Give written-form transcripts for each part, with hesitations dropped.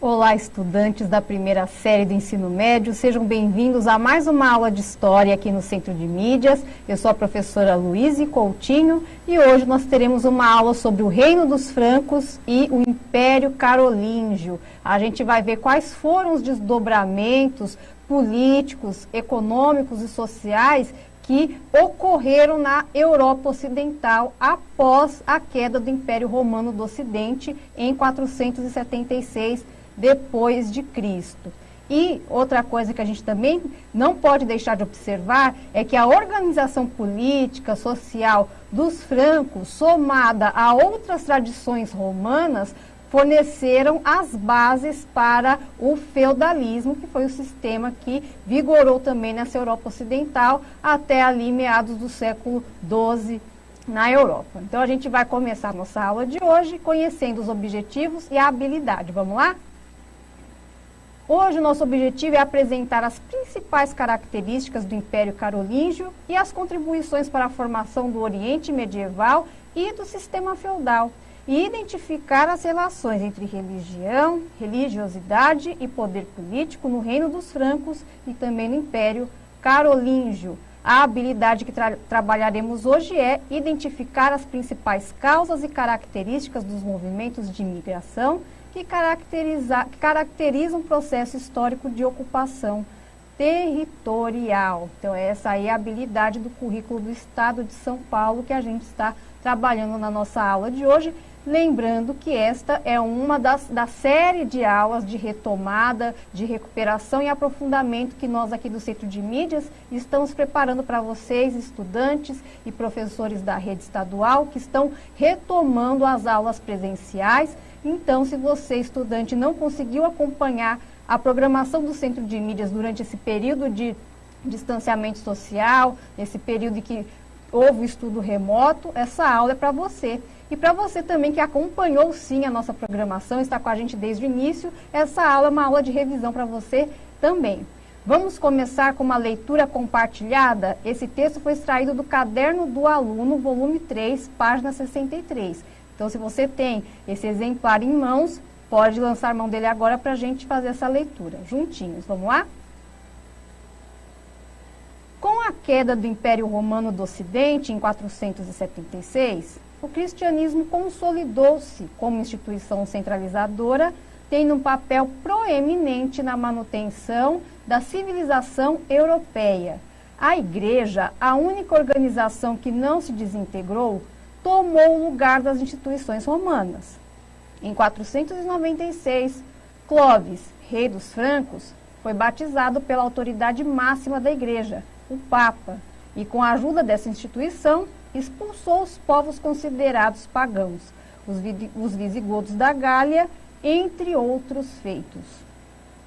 Olá, estudantes da primeira série do ensino médio, sejam bem-vindos a mais uma aula de História aqui no Centro de Mídias. Eu sou a professora Luíse Coutinho e hoje nós teremos uma aula sobre o Reino dos Francos e o Império Carolíngio. A gente vai ver quais foram os desdobramentos políticos, econômicos e sociais que ocorreram na Europa Ocidental após a queda do Império Romano do Ocidente em 476 depois de Cristo. E outra coisa que a gente também não pode deixar de observar é que a organização política, social dos francos, somada a outras tradições romanas, forneceram as bases para o feudalismo, que foi o sistema que vigorou também nessa Europa Ocidental até ali meados do século XII na Europa. Então a gente vai começar a nossa aula de hoje conhecendo os objetivos e a habilidade. Vamos lá? Hoje o nosso objetivo é apresentar as principais características do Império Carolíngio e as contribuições para a formação do Oriente Medieval e do sistema feudal, e identificar as relações entre religião, religiosidade e poder político no Reino dos Francos e também no Império Carolíngio. A habilidade que trabalharemos hoje é identificar as principais causas e características dos movimentos de imigração que caracterizam um processo histórico de ocupação territorial. Então, essa aí é a habilidade do currículo do Estado de São Paulo que a gente está trabalhando na nossa aula de hoje. Lembrando que esta é uma da série de aulas de retomada, de recuperação e aprofundamento que nós aqui do Centro de Mídias estamos preparando para vocês, estudantes e professores da rede estadual, que estão retomando as aulas presenciais. Então, se você, estudante, não conseguiu acompanhar a programação do Centro de Mídias durante esse período de distanciamento social, esse período em que houve o estudo remoto, essa aula é para você. E para você também que acompanhou sim a nossa programação, está com a gente desde o início, essa aula é uma aula de revisão para você também. Vamos começar com uma leitura compartilhada. Esse texto foi extraído do Caderno do Aluno, volume 3, página 63. Então, se você tem esse exemplar em mãos, pode lançar mão dele agora para a gente fazer essa leitura, juntinhos. Vamos lá? Com a queda do Império Romano do Ocidente, em 476, o cristianismo consolidou-se como instituição centralizadora, tendo um papel proeminente na manutenção da civilização europeia. A Igreja, a única organização que não se desintegrou, tomou o lugar das instituições romanas. Em 496, Clovis, rei dos francos, foi batizado pela autoridade máxima da Igreja, o Papa, e com a ajuda dessa instituição, expulsou os povos considerados pagãos, os visigodos da Gália, entre outros feitos.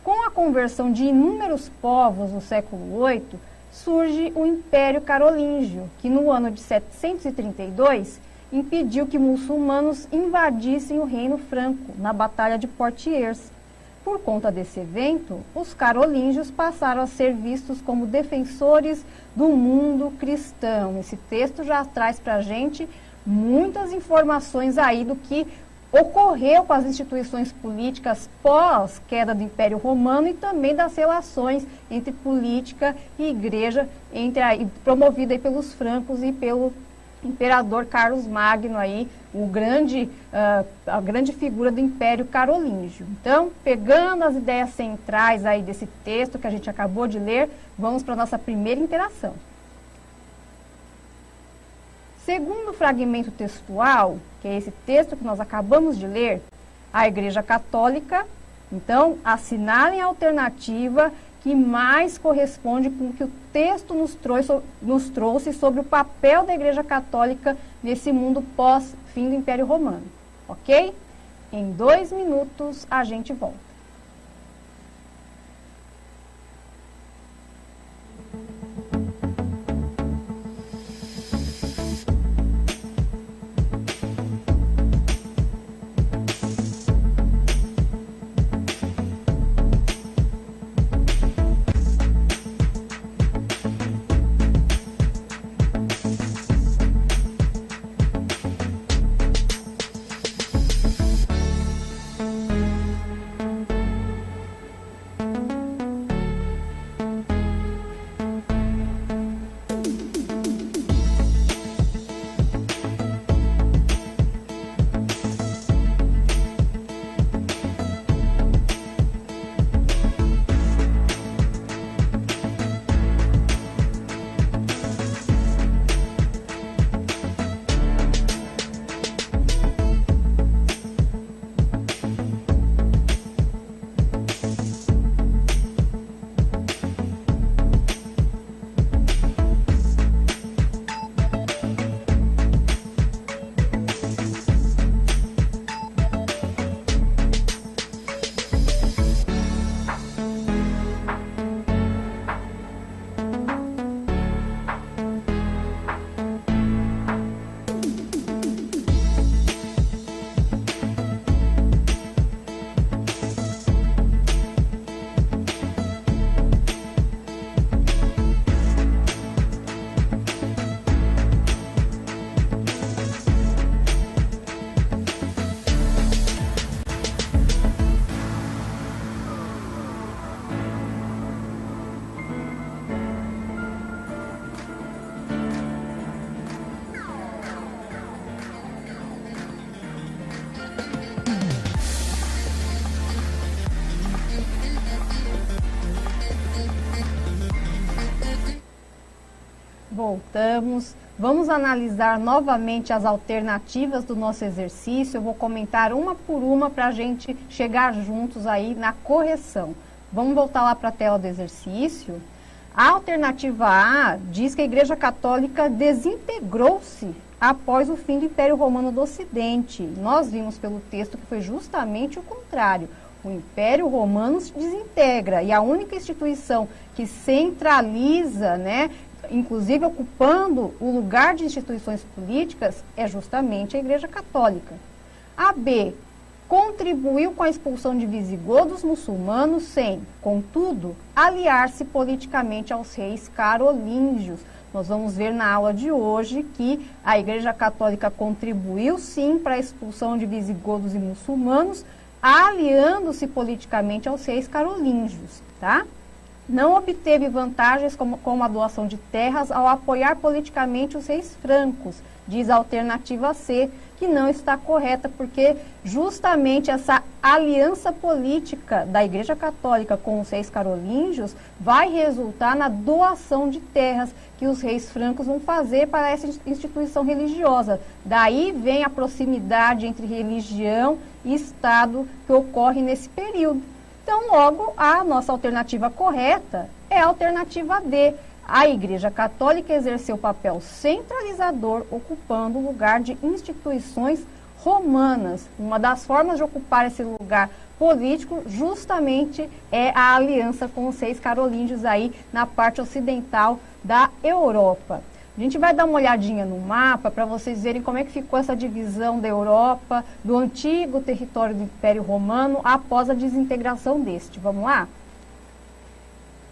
Com a conversão de inúmeros povos no século VIII, surge o Império Carolíngio, que no ano de 732 impediu que muçulmanos invadissem o Reino Franco na Batalha de Poitiers. Por conta desse evento, os carolíngios passaram a ser vistos como defensores do mundo cristão. Esse texto já traz para a gente muitas informações aí do que ocorreu com as instituições políticas pós-queda do Império Romano e também das relações entre política e igreja, promovida aí pelos francos e pelo imperador Carlos Magno, aí, a grande figura do Império Carolíngio. Então, pegando as ideias centrais aí desse texto que a gente acabou de ler, vamos para a nossa primeira interação. Segundo o fragmento textual, que é esse texto que nós acabamos de ler, a Igreja Católica, então, assinalem a alternativa que mais corresponde com o que o texto nos trouxe sobre o papel da Igreja Católica nesse mundo pós-fim do Império Romano. Ok? Em 2 minutos a gente volta. Voltamos. Vamos analisar novamente as alternativas do nosso exercício. Eu vou comentar uma por uma para a gente chegar juntos aí na correção. Vamos voltar lá para a tela do exercício. A alternativa A diz que a Igreja Católica desintegrou-se após o fim do Império Romano do Ocidente. Nós vimos pelo texto que foi justamente o contrário. O Império Romano se desintegra e a única instituição que centraliza, né, inclusive ocupando o lugar de instituições políticas, é justamente a Igreja Católica. A B contribuiu com a expulsão de visigodos muçulmanos sem, contudo, aliar-se politicamente aos reis carolíngios. Nós vamos ver na aula de hoje que a Igreja Católica contribuiu sim para a expulsão de visigodos e muçulmanos, aliando-se politicamente aos reis carolíngios, tá? Não obteve vantagens como a doação de terras ao apoiar politicamente os reis francos, diz a alternativa C, que não está correta, porque justamente essa aliança política da Igreja Católica com os reis carolíngios vai resultar na doação de terras que os reis francos vão fazer para essa instituição religiosa. Daí vem a proximidade entre religião e Estado que ocorre nesse período. Então, logo, a nossa alternativa correta é a alternativa D. A Igreja Católica exerceu papel centralizador, ocupando o lugar de instituições romanas. Uma das formas de ocupar esse lugar político justamente é a aliança com os reis carolíngios aí na parte ocidental da Europa. A gente vai dar uma olhadinha no mapa para vocês verem como é que ficou essa divisão da Europa, do antigo território do Império Romano, após a desintegração deste. Vamos lá?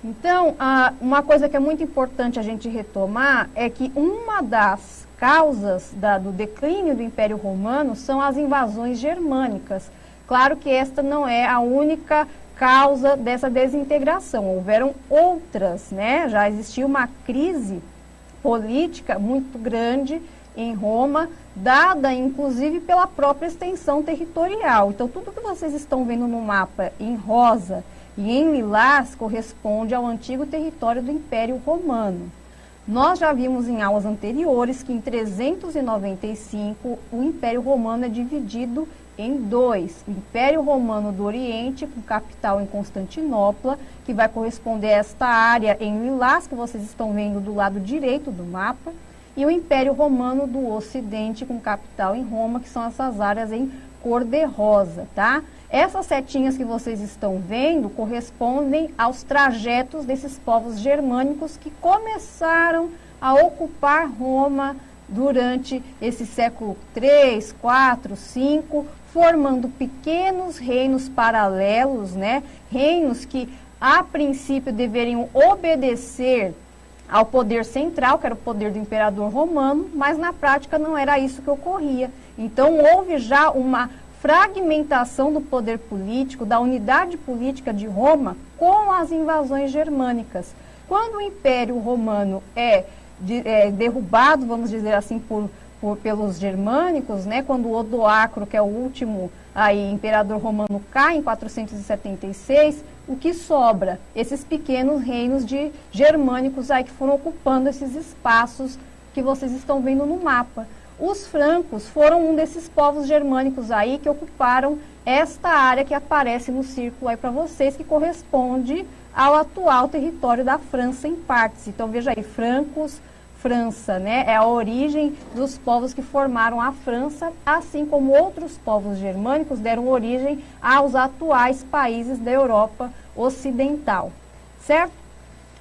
Então, uma coisa que é muito importante a gente retomar é que uma das causas do declínio do Império Romano são as invasões germânicas. Claro que esta não é a única causa dessa desintegração, houveram outras, né? Já existiu uma crise política muito grande em Roma, dada inclusive pela própria extensão territorial. Então, tudo que vocês estão vendo no mapa em rosa e em lilás corresponde ao antigo território do Império Romano. Nós já vimos em aulas anteriores que em 395 o Império Romano é dividido em dois. O Império Romano do Oriente, com capital em Constantinopla, que vai corresponder a esta área em lilás que vocês estão vendo do lado direito do mapa, e o Império Romano do Ocidente, com capital em Roma, que são essas áreas em cor de rosa, tá? Essas setinhas que vocês estão vendo correspondem aos trajetos desses povos germânicos que começaram a ocupar Roma durante esse século 3, 4, 5, formando pequenos reinos paralelos, né? Reinos que a princípio deveriam obedecer ao poder central, que era o poder do imperador romano, mas na prática não era isso que ocorria. Então houve já uma fragmentação do poder político, da unidade política de Roma com as invasões germânicas. Quando o Império Romano é derrubado, vamos dizer assim, pelos germânicos, né? Quando Odoacro, que é o último imperador romano, cai em 476, o que sobra? Esses pequenos reinos de germânicos aí que foram ocupando esses espaços que vocês estão vendo no mapa. Os francos foram um desses povos germânicos aí que ocuparam esta área que aparece no círculo aí para vocês, que corresponde ao atual território da França em partes. Então veja aí, francos, França, né? É a origem dos povos que formaram a França, assim como outros povos germânicos deram origem aos atuais países da Europa Ocidental, certo?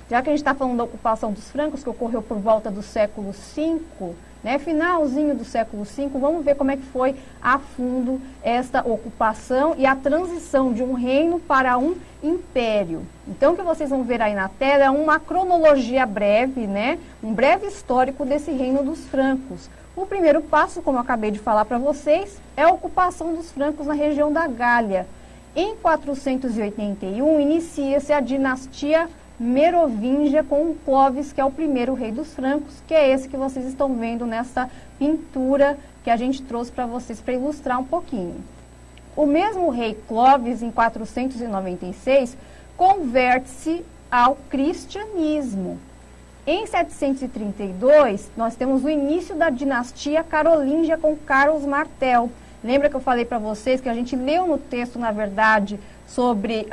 Já que a gente está falando da ocupação dos francos, que ocorreu por volta do século V, né, finalzinho do século V, vamos ver como é que foi a fundo esta ocupação e a transição de um reino para um império. Então, o que vocês vão ver aí na tela é uma cronologia breve, né, um breve histórico desse reino dos francos. O primeiro passo, como eu acabei de falar para vocês, é a ocupação dos francos na região da Gália. Em 481, inicia-se a dinastia Merovingia com o Clovis, que é o primeiro rei dos francos, que é esse que vocês estão vendo nessa pintura que a gente trouxe para vocês para ilustrar um pouquinho. O mesmo rei Clovis, em 496, converte-se ao cristianismo. Em 732, nós temos o início da dinastia carolíngia com Carlos Martel. Lembra que eu falei para vocês que a gente leu no texto, na verdade, sobre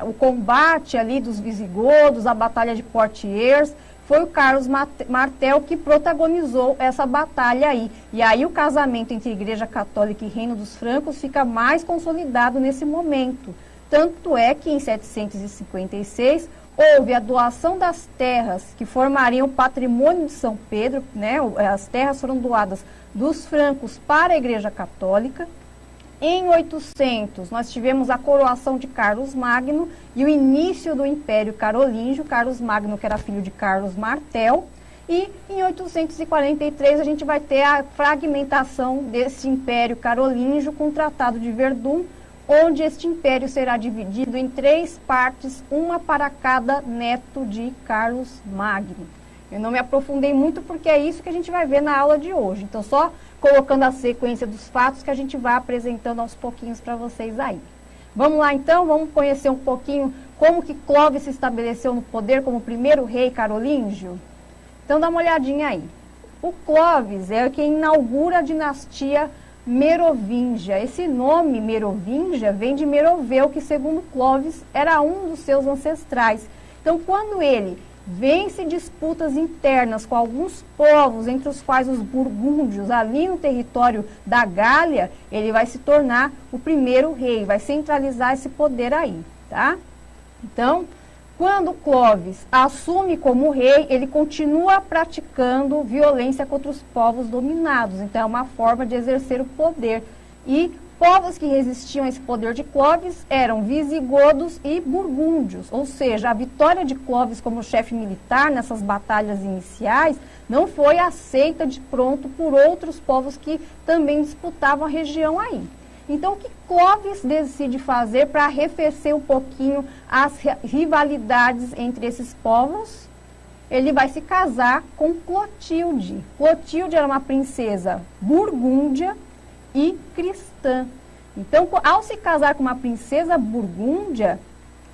o combate ali dos visigodos, a batalha de Poitiers? Foi o Carlos Martel que protagonizou essa batalha aí. E aí o casamento entre Igreja Católica e Reino dos Francos fica mais consolidado nesse momento. Tanto é que em 756 houve a doação das terras que formariam o patrimônio de São Pedro, né? As terras foram doadas dos francos para a Igreja Católica. Em 800, nós tivemos a coroação de Carlos Magno e o início do Império Carolíngio. Carlos Magno, que era filho de Carlos Martel. E em 843, a gente vai ter a fragmentação desse Império Carolíngio com o Tratado de Verdun, onde este império será dividido em 3 partes, uma para cada neto de Carlos Magno. Eu não me aprofundei muito porque é isso que a gente vai ver na aula de hoje. Então, só colocando a sequência dos fatos que a gente vai apresentando aos pouquinhos para vocês aí. Vamos lá então, vamos conhecer um pouquinho como que Clovis se estabeleceu no poder como primeiro rei carolíngio? Então, dá uma olhadinha aí. O Clovis é quem inaugura a dinastia Merovingia. Esse nome Merovingia vem de Meroveu, que segundo Clovis era um dos seus ancestrais. Então, quando ele vence disputas internas com alguns povos, entre os quais os burgúndios, ali no território da Gália, ele vai se tornar o primeiro rei, vai centralizar esse poder aí, tá? Então, quando Clovis assume como rei, ele continua praticando violência contra os povos dominados. Então, é uma forma de exercer o poder. E povos que resistiam a esse poder de Clovis eram visigodos e burgúndios. Ou seja, a vitória de Clovis como chefe militar nessas batalhas iniciais não foi aceita de pronto por outros povos que também disputavam a região aí. Então, o que Clovis decide fazer para arrefecer um pouquinho as rivalidades entre esses povos? Ele vai se casar com Clotilde. Clotilde era uma princesa burgúndia e cristã. Então, ao se casar com uma princesa burgúndia,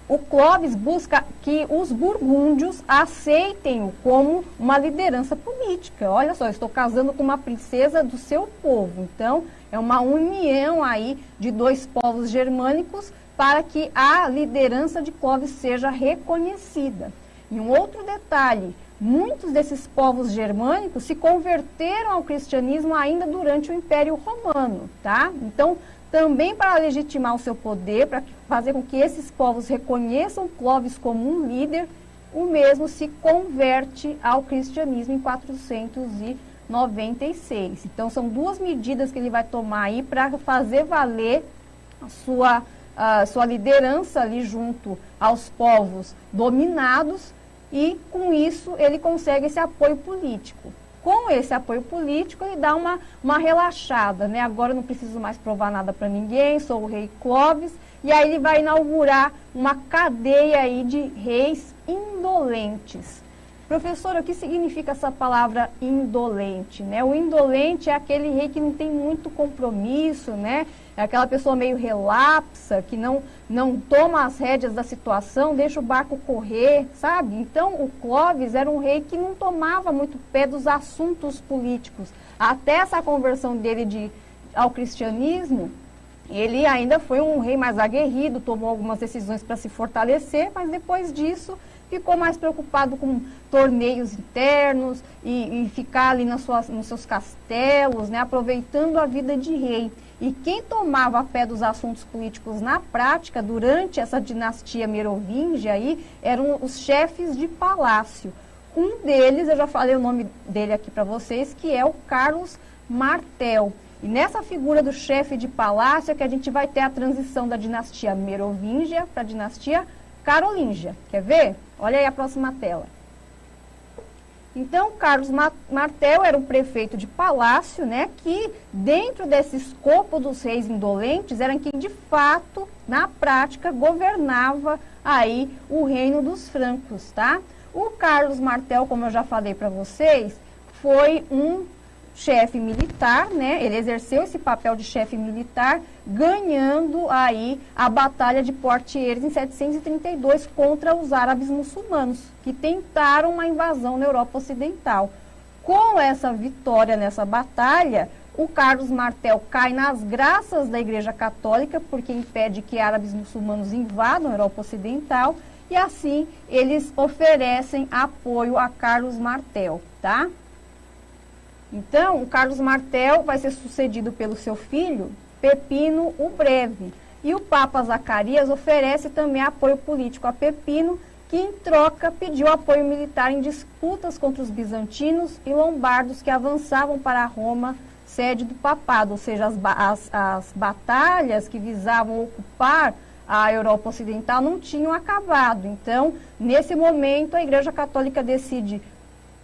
o Clovis busca que os burgúndios aceitem-o como uma liderança política. Olha só, eu estou casando com uma princesa do seu povo. Então, é uma união aí de 2 povos germânicos para que a liderança de Clovis seja reconhecida. E um outro detalhe, muitos desses povos germânicos se converteram ao cristianismo ainda durante o Império Romano, tá? Então, também para legitimar o seu poder, para fazer com que esses povos reconheçam Clovis como um líder, o mesmo se converte ao cristianismo em 496. Então, são 2 medidas que ele vai tomar aí para fazer valer a sua liderança ali junto aos povos dominados e, com isso, ele consegue esse apoio político. Com esse apoio político, ele dá uma relaxada, né? Agora eu não preciso mais provar nada para ninguém, sou o rei Clovis. E aí ele vai inaugurar uma cadeia aí de reis indolentes. Professora, o que significa essa palavra indolente, né? O indolente é aquele rei que não tem muito compromisso, né? É aquela pessoa meio relapsa, que não toma as rédeas da situação, deixa o barco correr, sabe? Então, o Clovis era um rei que não tomava muito pé dos assuntos políticos. Até essa conversão dele ao cristianismo, ele ainda foi um rei mais aguerrido, tomou algumas decisões para se fortalecer, mas depois disso ficou mais preocupado com torneios internos e ficar ali nos seus castelos, né, aproveitando a vida de rei. E quem tomava pé dos assuntos políticos na prática, durante essa dinastia merovingia aí, eram os chefes de palácio. Um deles, eu já falei o nome dele aqui para vocês, que é o Carlos Martel. E nessa figura do chefe de palácio é que a gente vai ter a transição da dinastia merovingia para a dinastia carolíngia. Quer ver? Olha aí a próxima tela. Então, Carlos Martel era um prefeito de palácio, né, que dentro desse escopo dos reis indolentes, era quem de fato, na prática, governava aí o reino dos francos, tá? O Carlos Martel, como eu já falei para vocês, foi um chefe militar, né? Ele exerceu esse papel de chefe militar, ganhando aí a Batalha de Poitiers em 732 contra os árabes muçulmanos, que tentaram uma invasão na Europa Ocidental. Com essa vitória nessa batalha, o Carlos Martel cai nas graças da Igreja Católica, porque impede que árabes muçulmanos invadam a Europa Ocidental, e assim eles oferecem apoio a Carlos Martel, tá? Então, o Carlos Martel vai ser sucedido pelo seu filho, Pepino o Breve. E o Papa Zacarias oferece também apoio político a Pepino, que em troca pediu apoio militar em disputas contra os bizantinos e lombardos que avançavam para Roma, sede do papado, ou seja, as batalhas que visavam ocupar a Europa Ocidental não tinham acabado. Então, nesse momento, a Igreja Católica decide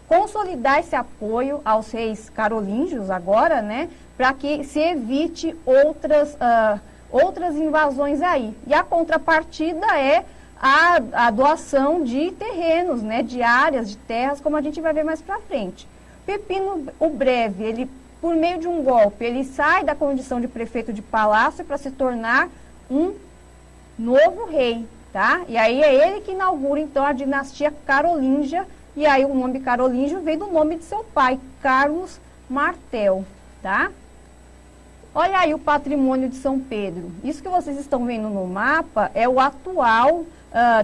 consolidar esse apoio aos reis carolíngios agora, né, para que se evite outras invasões aí. E a contrapartida é a doação de terrenos, né, de áreas, de terras, como a gente vai ver mais para frente. Pepino o Breve, ele, por meio de um golpe, ele sai da condição de prefeito de palácio para se tornar um novo rei, tá? E aí é ele que inaugura, então, a dinastia carolíngia, e aí o nome carolíngio vem do nome de seu pai, Carlos Martel, tá? Olha aí o patrimônio de São Pedro. Isso que vocês estão vendo no mapa é o atual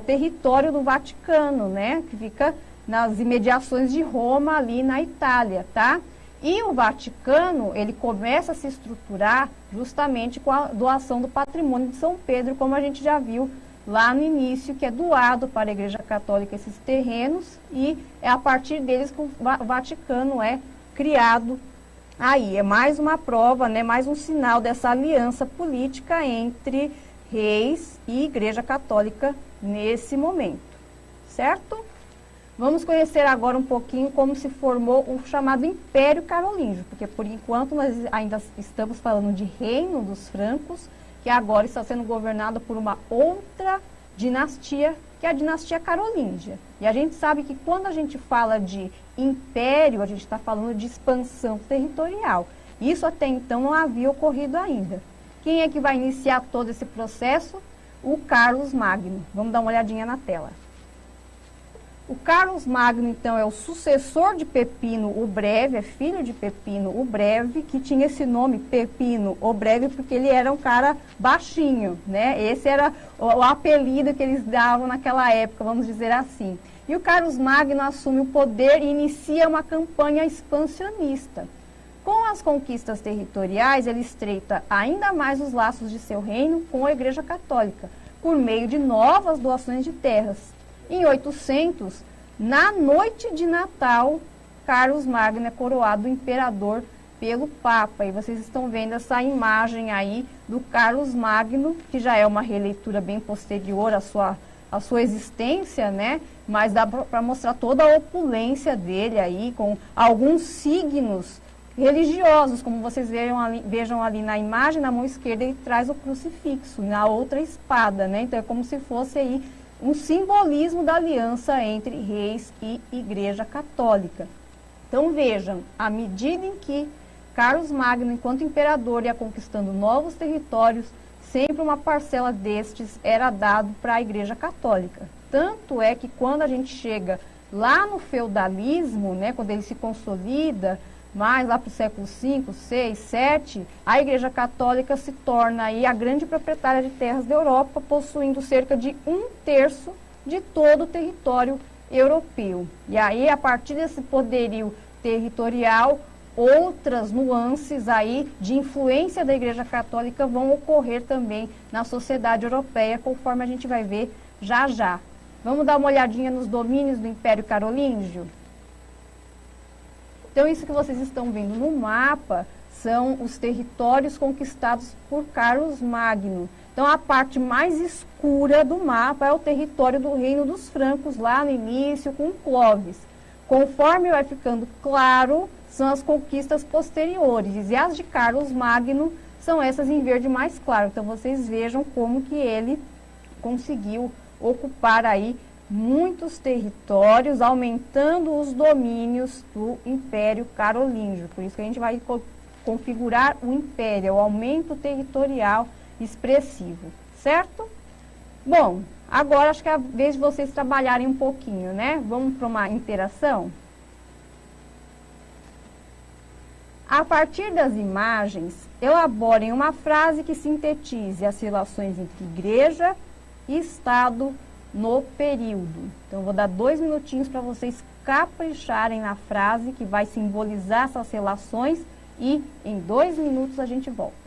território do Vaticano, né? Que fica nas imediações de Roma, ali na Itália, tá? E o Vaticano, ele começa a se estruturar justamente com a doação do patrimônio de São Pedro, como a gente já viu lá no início, que é doado para a Igreja Católica esses terrenos, e é a partir deles que o Vaticano é criado aí. É mais uma prova, né, mais um sinal dessa aliança política entre reis e Igreja Católica nesse momento, certo? Vamos conhecer agora um pouquinho como se formou o chamado Império Carolíngio, porque por enquanto nós ainda estamos falando de Reino dos Francos, que agora está sendo governado por uma outra dinastia, que é a dinastia carolíngia. E a gente sabe que quando a gente fala de império, a gente está falando de expansão territorial. Isso até então não havia ocorrido ainda. Quem é que vai iniciar todo esse processo? O Carlos Magno. Vamos dar uma olhadinha na tela. O Carlos Magno, então, é o sucessor de Pepino o Breve, é filho de Pepino o Breve, que tinha esse nome, Pepino o Breve, porque ele era um cara baixinho, né? Esse era o apelido que eles davam naquela época, vamos dizer assim. E o Carlos Magno assume o poder e inicia uma campanha expansionista. Com as conquistas territoriais, ele estreita ainda mais os laços de seu reino com a Igreja Católica, por meio de novas doações de terras. Em 800, na noite de Natal, Carlos Magno é coroado imperador pelo Papa. E vocês estão vendo essa imagem aí do Carlos Magno, que já é uma releitura bem posterior à sua existência, né? Mas dá para mostrar toda a opulência dele aí, com alguns signos religiosos, como vocês vejam ali na imagem, na mão esquerda ele traz o crucifixo, na outra espada, né? Então é como se fosse aí um simbolismo da aliança entre reis e Igreja Católica. Então vejam, à medida em que Carlos Magno, enquanto imperador, ia conquistando novos territórios, sempre uma parcela destes era dado para a Igreja Católica. Tanto é que quando a gente chega lá no feudalismo, né, quando ele se consolida, mais lá para o século V, VI, VII, a Igreja Católica se torna aí a grande proprietária de terras da Europa, possuindo cerca de 1/3 de todo o território europeu. E aí, a partir desse poderio territorial, outras nuances aí de influência da Igreja Católica vão ocorrer também na sociedade europeia, conforme a gente vai ver já já. Vamos dar uma olhadinha nos domínios do Império Carolíngio? Então, isso que vocês estão vendo no mapa são os territórios conquistados por Carlos Magno. Então, a parte mais escura do mapa é o território do Reino dos Francos, lá no início, com Clovis. Conforme vai ficando claro, são as conquistas posteriores. E as de Carlos Magno são essas em verde mais claro. Então, vocês vejam como que ele conseguiu ocupar aí muitos territórios, aumentando os domínios do Império Carolíngio. Por isso que a gente vai configurar o império, o aumento territorial expressivo, certo? Bom, agora acho que é a vez de vocês trabalharem um pouquinho, né? Vamos para uma interação? A partir das imagens, elaborem uma frase que sintetize as relações entre igreja e Estado no período. Então, eu vou dar 2 minutinhos para vocês capricharem na frase que vai simbolizar essas relações e em 2 minutos a gente volta.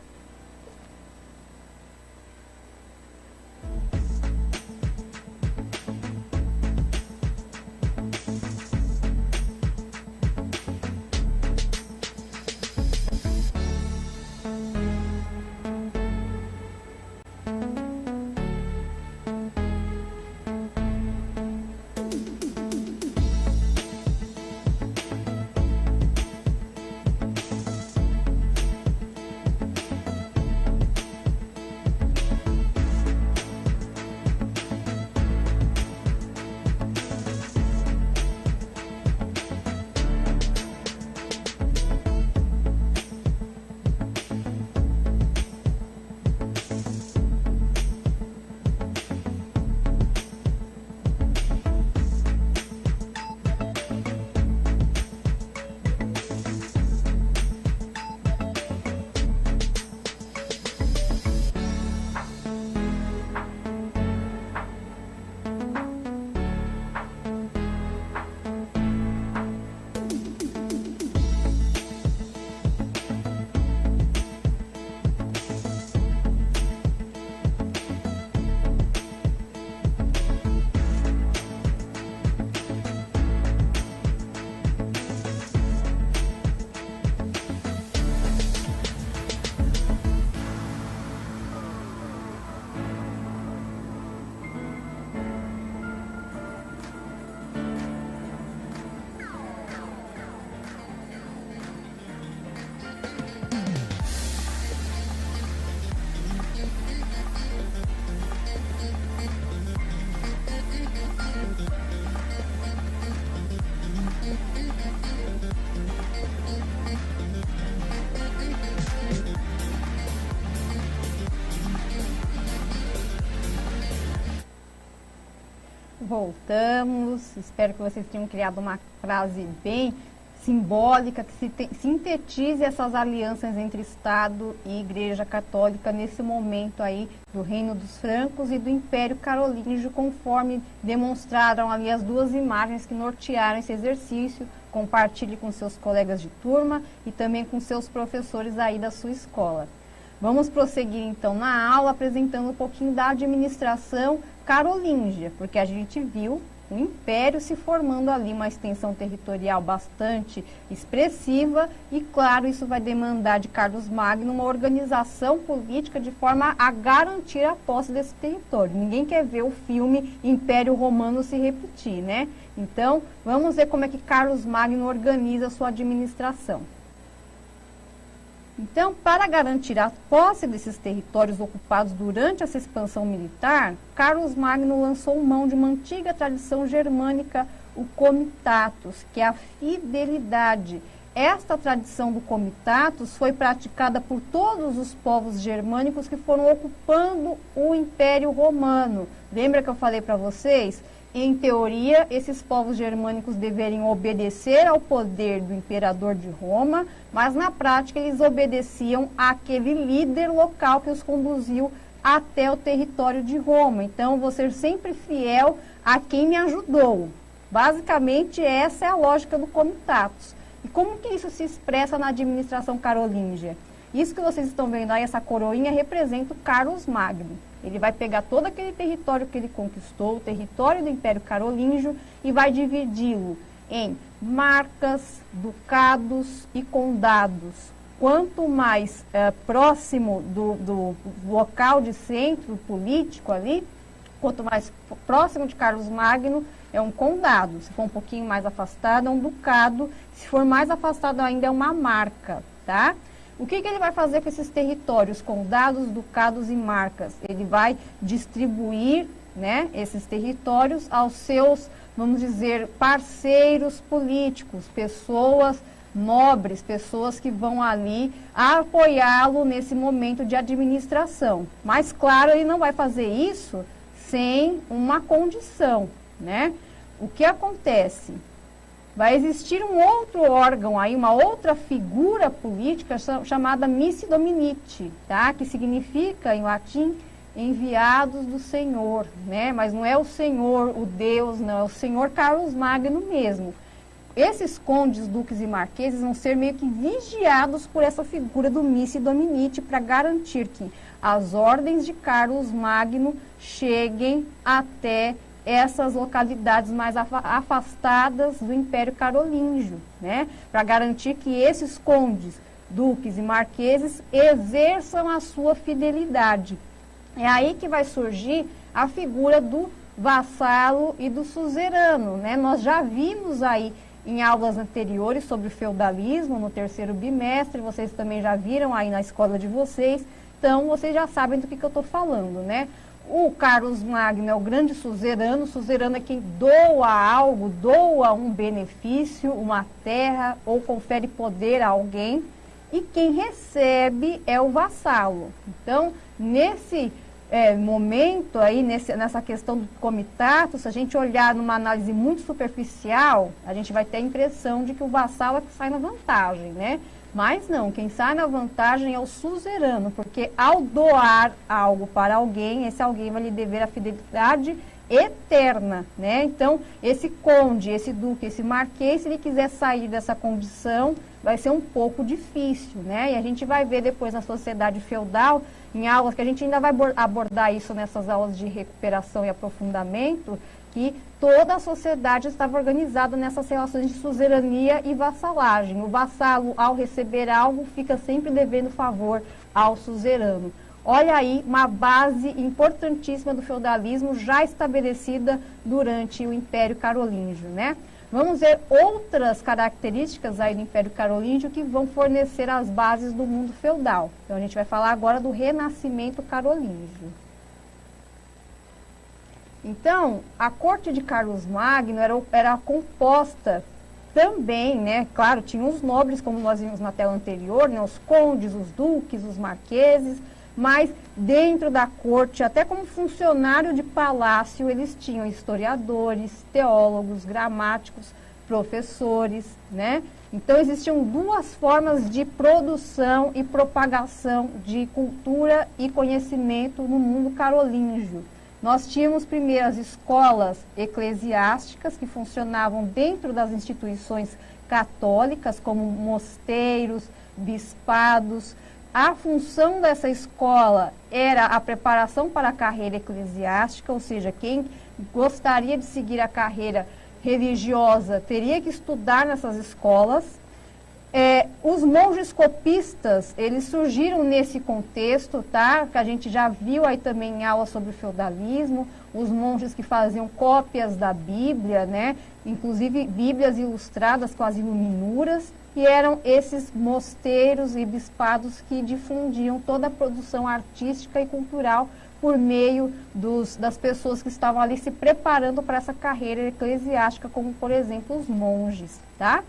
Voltamos, espero que vocês tenham criado uma frase bem simbólica, que sintetize essas alianças entre Estado e Igreja Católica nesse momento aí do Reino dos Francos e do Império Carolíngio, conforme demonstraram ali as 2 imagens que nortearam esse exercício. Compartilhe com seus colegas de turma e também com seus professores aí da sua escola. Vamos prosseguir então na aula apresentando um pouquinho da administração carolíngia, porque a gente viu o império se formando ali, uma extensão territorial bastante expressiva e, claro, isso vai demandar de Carlos Magno uma organização política de forma a garantir a posse desse território. Ninguém quer ver o filme Império Romano se repetir, né? Então, vamos ver como é que Carlos Magno organiza a sua administração. Então, para garantir a posse desses territórios ocupados durante essa expansão militar, Carlos Magno lançou mão de uma antiga tradição germânica, o comitatus, que é a fidelidade. Esta tradição do comitatus foi praticada por todos os povos germânicos que foram ocupando o Império Romano. Lembra que eu falei para vocês? Em teoria, esses povos germânicos deveriam obedecer ao poder do imperador de Roma, mas na prática eles obedeciam àquele líder local que os conduziu até o território de Roma. Então, vou ser sempre fiel a quem me ajudou. Basicamente, essa é a lógica do comitatus. E como que isso se expressa na administração carolíngia? Isso que vocês estão vendo aí, essa coroinha, representa o Carlos Magno. Ele vai pegar todo aquele território que ele conquistou, o território do Império Carolíngio, e vai dividi-lo em marcas, ducados e condados. Quanto mais próximo do local de centro político ali, quanto mais próximo de Carlos Magno, é um condado. Se for um pouquinho mais afastado, é um ducado. Se for mais afastado ainda, é uma marca, tá? O que ele vai fazer com esses territórios, condados, ducados e marcas? Ele vai distribuir né, esses territórios aos seus, vamos dizer, parceiros políticos, pessoas nobres, pessoas que vão ali apoiá-lo nesse momento de administração. Mas, claro, ele não vai fazer isso sem uma condição, né? O que acontece? Vai existir um outro órgão aí, uma outra figura política chamada Missi Dominiti, tá? Que significa, em latim, enviados do Senhor, né? Mas não é o Senhor, o Deus, não, é o Senhor Carlos Magno mesmo. Esses condes, duques e marqueses vão ser meio que vigiados por essa figura do Missi Dominiti para garantir que as ordens de Carlos Magno cheguem até essas localidades mais afastadas do Império Carolíngio, né? Para garantir que esses condes, duques e marqueses exerçam a sua fidelidade. É aí que vai surgir a figura do vassalo e do suzerano, né? Nós já vimos aí em aulas anteriores sobre o feudalismo, no terceiro bimestre, vocês também já viram aí na escola de vocês, então vocês já sabem do que eu estou falando, né? O Carlos Magno é o grande suzerano. O suzerano é quem doa algo, doa um benefício, uma terra ou confere poder a alguém. E quem recebe é o vassalo. Então, nesse momento aí, nessa questão do comitato, se a gente olhar numa análise muito superficial, a gente vai ter a impressão de que o vassalo é que sai na vantagem, né? Mas não, quem sai na vantagem é o suzerano, porque ao doar algo para alguém, esse alguém vai lhe dever a fidelidade eterna, né? Então, esse conde, esse duque, esse marquês, se ele quiser sair dessa condição, vai ser um pouco difícil, né? E a gente vai ver depois na sociedade feudal, em aulas, que a gente ainda vai abordar isso nessas aulas de recuperação e aprofundamento, que toda a sociedade estava organizada nessas relações de suzerania e vassalagem. O vassalo, ao receber algo, fica sempre devendo favor ao suzerano. Olha aí uma base importantíssima do feudalismo já estabelecida durante o Império Carolíngio, né? Vamos ver outras características aí do Império Carolíngio que vão fornecer as bases do mundo feudal. Então a gente vai falar agora do Renascimento Carolíngio. Então, a corte de Carlos Magno era composta também, né? Claro, tinha os nobres, como nós vimos na tela anterior, né? Os condes, os duques, os marqueses, mas dentro da corte, até como funcionário de palácio, eles tinham historiadores, teólogos, gramáticos, professores, né? Então, existiam duas formas de produção e propagação de cultura e conhecimento no mundo carolíngio. Nós tínhamos primeiro as escolas eclesiásticas que funcionavam dentro das instituições católicas, como mosteiros, bispados. A função dessa escola era a preparação para a carreira eclesiástica, ou seja, quem gostaria de seguir a carreira religiosa teria que estudar nessas escolas. Os monges copistas, eles surgiram nesse contexto, tá? Que a gente já viu aí também em aula sobre o feudalismo, os monges que faziam cópias da Bíblia, né? Inclusive Bíblias ilustradas com as iluminuras, e eram esses mosteiros e bispados que difundiam toda a produção artística e cultural por meio das pessoas que estavam ali se preparando para essa carreira eclesiástica, como, por exemplo, os monges, tá?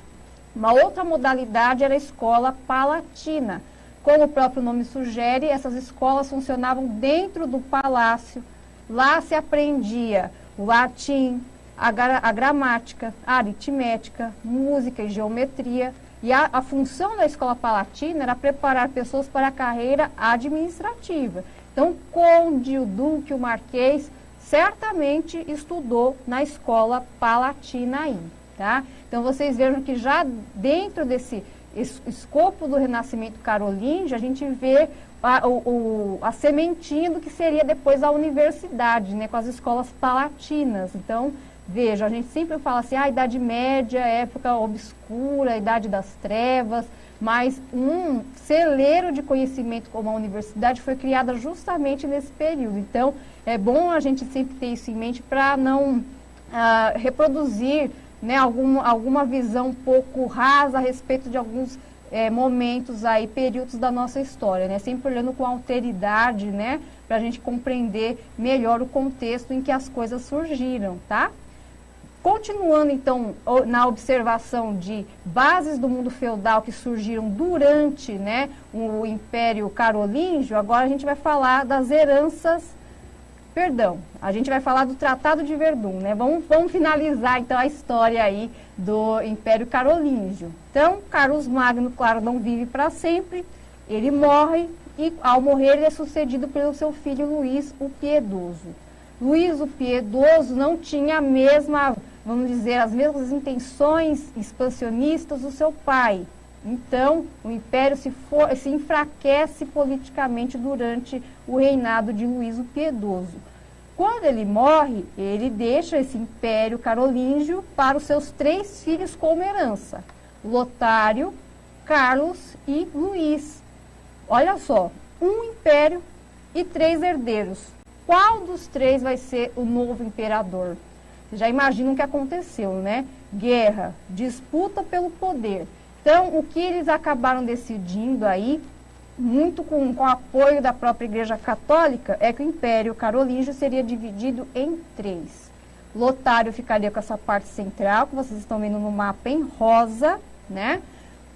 Uma outra modalidade era a escola palatina. Como o próprio nome sugere, essas escolas funcionavam dentro do palácio. Lá se aprendia o latim, a gramática, a aritmética, música e geometria. E a função da escola palatina era preparar pessoas para a carreira administrativa. Então, o conde, o duque, o marquês, certamente estudou na escola palatina aí, tá? Então, vocês vejam que já dentro desse escopo do Renascimento Carolíngio, a gente vê a sementinha do que seria depois a universidade, né, com as escolas palatinas. Então, veja, a gente sempre fala assim, a Idade Média, época obscura, a Idade das Trevas, mas um celeiro de conhecimento como a universidade foi criada justamente nesse período. Então, é bom a gente sempre ter isso em mente para não reproduzir, né, alguma visão um pouco rasa a respeito de alguns momentos aí, períodos da nossa história, né? Sempre olhando com alteridade, né? Para a gente compreender melhor o contexto em que as coisas surgiram, tá? Continuando, então, na observação de bases do mundo feudal que surgiram durante, né, o Império Carolíngio, agora a gente vai falar das heranças, a gente vai falar do Tratado de Verdun, né? Vamos finalizar, então, a história aí do Império Carolíngio. Então, Carlos Magno, claro, não vive para sempre, ele morre e, ao morrer, ele é sucedido pelo seu filho Luís o Piedoso. Luís o Piedoso não tinha a mesma, vamos dizer, as mesmas intenções expansionistas do seu pai. Então, o império se enfraquece politicamente durante o reinado de Luís o Piedoso. Quando ele morre, ele deixa esse império carolíngio para os seus 3 filhos como herança: Lotário, Carlos e Luís. Olha só, um império e 3 herdeiros. Qual dos 3 vai ser o novo imperador? Vocês já imaginam o que aconteceu, né? Guerra, disputa pelo poder. Então, o que eles acabaram decidindo aí, muito com o apoio da própria Igreja Católica, é que o Império Carolíngio seria dividido em 3. Lotário ficaria com essa parte central, que vocês estão vendo no mapa em rosa, né?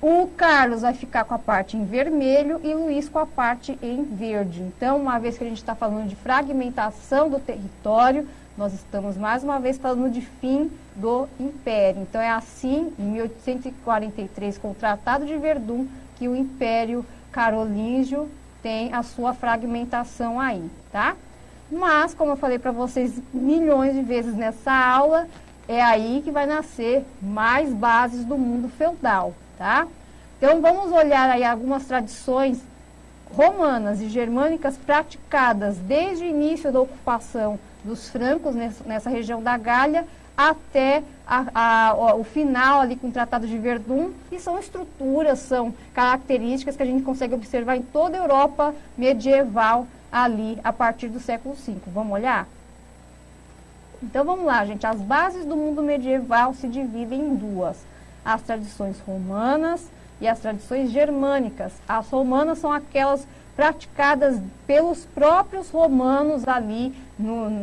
O Carlos vai ficar com a parte em vermelho e Luís com a parte em verde. Então, uma vez que a gente está falando de fragmentação do território, nós estamos mais uma vez falando de fim do Império. Então, é assim, em 1843, com o Tratado de Verdun, que o Império Carolíngio tem a sua fragmentação aí, tá? Mas, como eu falei para vocês milhões de vezes nessa aula, é aí que vai nascer mais bases do mundo feudal, tá? Então, vamos olhar aí algumas tradições romanas e germânicas praticadas desde o início da ocupação dos francos nessa região da Gália até o final ali com o Tratado de Verdun, e são estruturas, são características que a gente consegue observar em toda a Europa medieval ali a partir do século V. Vamos olhar? Então vamos lá, gente. As bases do mundo medieval se dividem em 2. As tradições romanas e as tradições germânicas. As romanas são aquelas praticadas pelos próprios romanos ali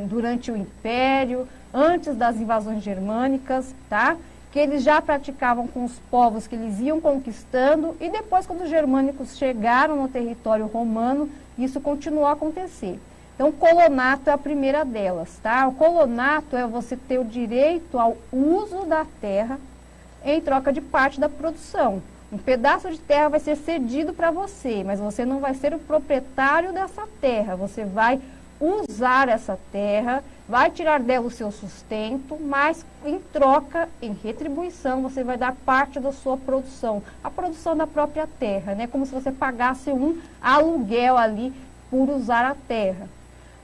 durante o Império, antes das invasões germânicas, tá? Que eles já praticavam com os povos que eles iam conquistando, e depois, quando os germânicos chegaram no território romano, isso continuou a acontecer. Então, o colonato é a primeira delas, tá? O colonato é você ter o direito ao uso da terra em troca de parte da produção. Um pedaço de terra vai ser cedido para você, mas você não vai ser o proprietário dessa terra. Você vai usar essa terra, vai tirar dela o seu sustento, mas em troca, em retribuição, você vai dar parte da sua produção, a produção da própria terra, né? Como se você pagasse um aluguel ali por usar a terra.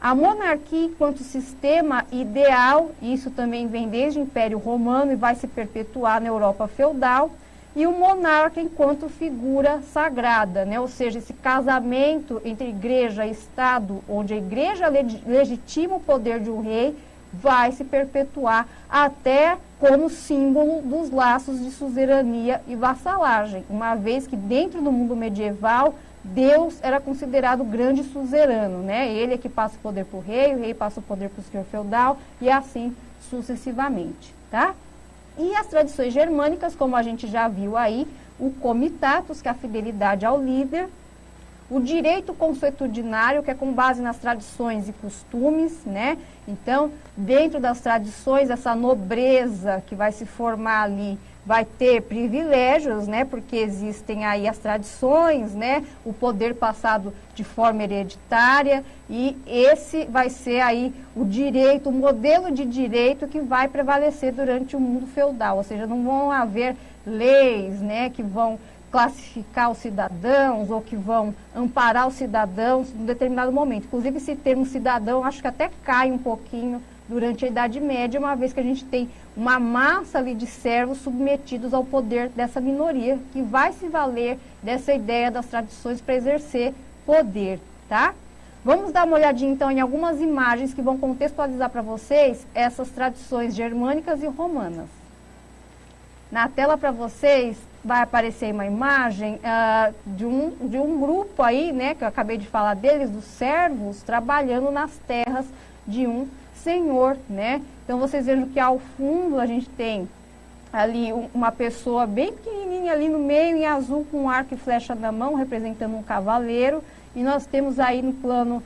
A monarquia enquanto sistema ideal, isso também vem desde o Império Romano e vai se perpetuar na Europa feudal, e o monarca enquanto figura sagrada, né? Ou seja, esse casamento entre igreja e Estado, onde a igreja legitima o poder de um rei, vai se perpetuar até como símbolo dos laços de suzerania e vassalagem, uma vez que dentro do mundo medieval, Deus era considerado o grande suzerano, né? Ele é que passa o poder para o rei passa o poder para o senhor feudal, e assim sucessivamente, tá? E as tradições germânicas, como a gente já viu aí, o comitatus, que é a fidelidade ao líder, o direito consuetudinário, que é com base nas tradições e costumes, né? Então, dentro das tradições, essa nobreza que vai se formar ali vai ter privilégios, né? Porque existem aí as tradições, né? O poder passado de forma hereditária, e esse vai ser aí o direito, o modelo de direito que vai prevalecer durante o mundo feudal. Ou seja, não vão haver leis, né? Que vão classificar os cidadãos ou que vão amparar os cidadãos em um determinado momento. Inclusive, esse termo cidadão, acho que até cai um pouquinho durante a Idade Média, uma vez que a gente tem uma massa ali de servos submetidos ao poder dessa minoria, que vai se valer dessa ideia das tradições para exercer poder, tá? Vamos dar uma olhadinha, então, em algumas imagens que vão contextualizar para vocês essas tradições germânicas e romanas. Na tela para vocês vai aparecer uma imagem de um grupo aí, né, que eu acabei de falar deles, dos servos, trabalhando nas terras de um senhor, né? Então vocês vejam que ao fundo a gente tem ali uma pessoa bem pequenininha ali no meio, em azul, com um arco e flecha na mão, representando um cavaleiro. E nós temos aí no plano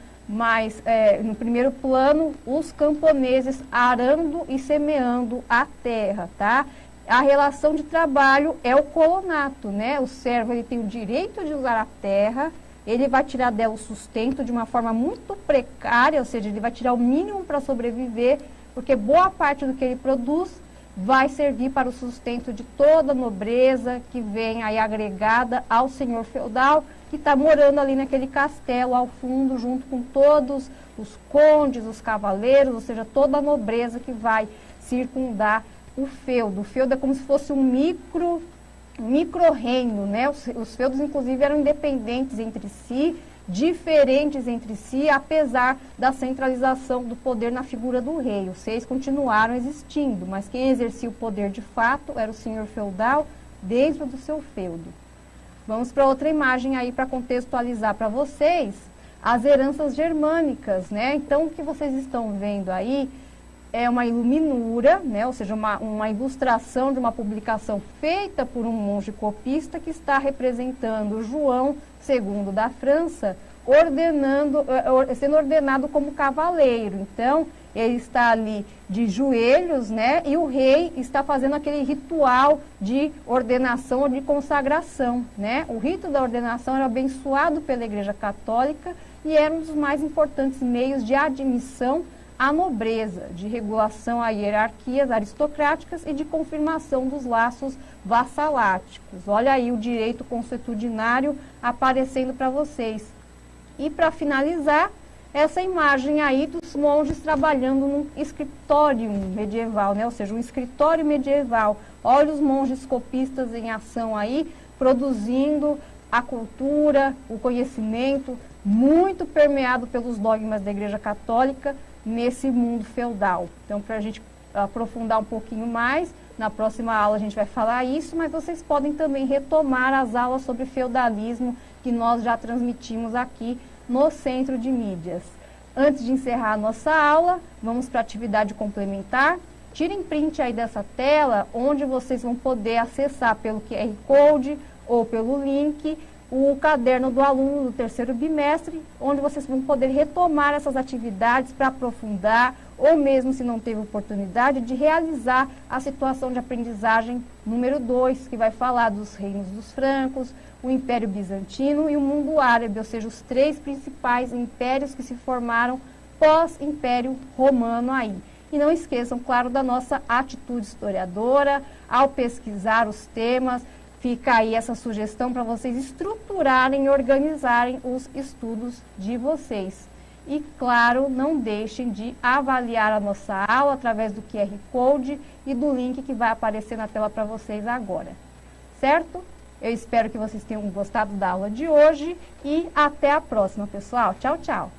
no primeiro plano, os camponeses arando e semeando a terra, tá? A relação de trabalho é o colonato, né? O servo, ele tem o direito de usar a terra, ele vai tirar dela o sustento de uma forma muito precária, ou seja, ele vai tirar o mínimo para sobreviver, porque boa parte do que ele produz vai servir para o sustento de toda a nobreza que vem aí agregada ao senhor feudal, que está morando ali naquele castelo ao fundo, junto com todos os condes, os cavaleiros, ou seja, toda a nobreza que vai circundar o feudo. O feudo é como se fosse um micro-reino, né? Os feudos, inclusive, eram independentes entre si, diferentes entre si, apesar da centralização do poder na figura do rei. Os reis continuaram existindo, mas quem exercia o poder de fato era o senhor feudal dentro do seu feudo. Vamos para outra imagem aí para contextualizar para vocês as heranças germânicas, né? Então, o que vocês estão vendo aí é uma iluminura, né? Ou seja, uma ilustração de uma publicação feita por um monge copista que está representando João II da França, sendo ordenado como cavaleiro. Então, ele está ali de joelhos, né? E o rei está fazendo aquele ritual de ordenação ou de consagração, né? O rito da ordenação era abençoado pela Igreja Católica e era um dos mais importantes meios de admissão à nobreza, de regulação a hierarquias aristocráticas e de confirmação dos laços vassaláticos. Olha aí o direito consuetudinário aparecendo para vocês. E para finalizar, essa imagem aí dos monges trabalhando num escritório medieval, né? Ou seja, um escritório medieval. Olha os monges copistas em ação aí, produzindo a cultura, o conhecimento, muito permeado pelos dogmas da Igreja Católica nesse mundo feudal. Então, para a gente aprofundar um pouquinho mais, na próxima aula a gente vai falar isso, mas vocês podem também retomar as aulas sobre feudalismo que nós já transmitimos aqui no Centro de Mídias. Antes de encerrar a nossa aula, vamos para a atividade complementar. Tirem print aí dessa tela, onde vocês vão poder acessar pelo QR Code ou pelo link o caderno do aluno do terceiro bimestre, onde vocês vão poder retomar essas atividades para aprofundar, ou mesmo se não teve oportunidade, de realizar a situação de aprendizagem número 2, que vai falar dos reinos dos francos, o Império Bizantino e o mundo árabe, ou seja, os 3 principais impérios que se formaram pós-Império Romano aí. E não esqueçam, claro, da nossa atitude historiadora ao pesquisar os temas. Fica aí essa sugestão para vocês estruturarem e organizarem os estudos de vocês. E, claro, não deixem de avaliar a nossa aula através do QR Code e do link que vai aparecer na tela para vocês agora. Certo? Eu espero que vocês tenham gostado da aula de hoje e até a próxima, pessoal. Tchau, tchau!